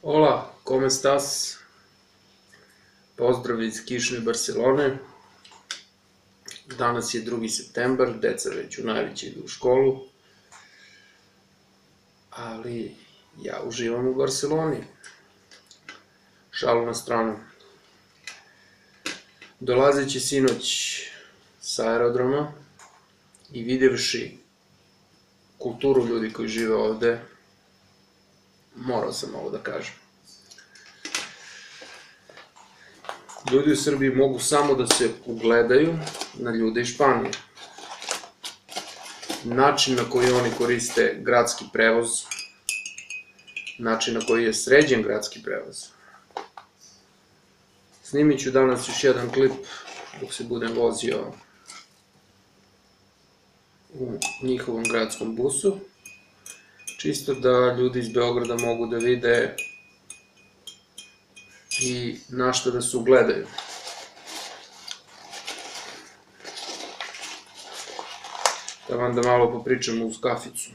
Hola, ¿cómo estás? Pozdrav iz kišne Barcelone. Danas je 2. septembar, deca već u najveći idu u školu, ali ja uživam u Barceloni. Šalu na stranu. Dolazeći sinoć sa aerodroma i videvši kulturu ljudi koji žive ovde, morao sam ovo da kažem. Ljudi u Srbiji mogu samo da se ugledaju na ljude iz Španije. Način na koji oni koriste gradski prevoz, način na koji je sređen gradski prevoz. Snimit ću danas još jedan klip dok se budem vozio u njihovom gradskom busu, čisto da ljudi iz Beograda mogu da vide i na što da se ugledaju. Da vam da malo popričamo uz kaficu.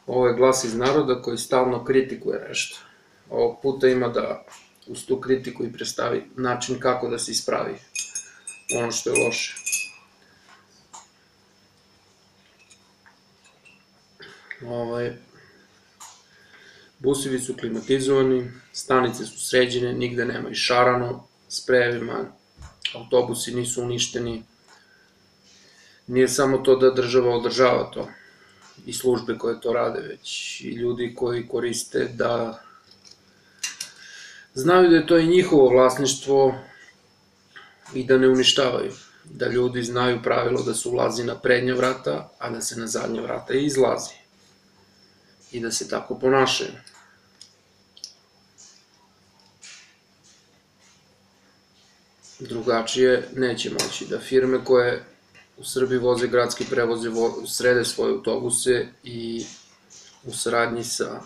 Ovo je glas iz naroda koji stalno kritikuje nešto. Ovog puta ima da uz tu kritiku i predstavi način kako da se ispravi ono što je loše. Busevi su klimatizovani, stanice su sređene, nigde nema išarano, sprejevima, autobusi nisu uništeni. Nije samo to da država održava to i službe koje to rade, već i ljudi koji koriste da znaju da je to i njihovo vlasništvo i da ne uništavaju. Da ljudi znaju pravilo da se ulazi na prednja vrata, a da se na zadnja vrata izlazi. I da se tako ponašaju. Drugačije neće moći, da firme koje u Srbiji voze gradski prevoze srede svoje autobuse i u saradnji sa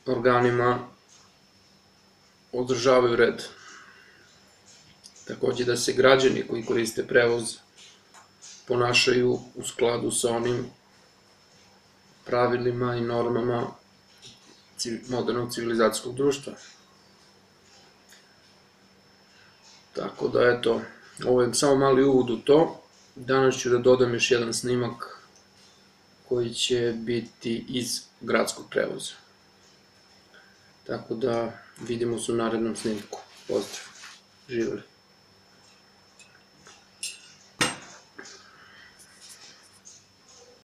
organima održavaju red. Takođe da se građani koji koriste prevoz ponašaju u skladu sa onim pravilima i normama modernog civilizacijskog društva. Tako da, eto, ovo je samo mali uvod u to. Danas ću da dodam još jedan snimak koji će biti iz gradskog prevoza. Tako da, vidimo se u narednom snimku. Pozdrav, živeli.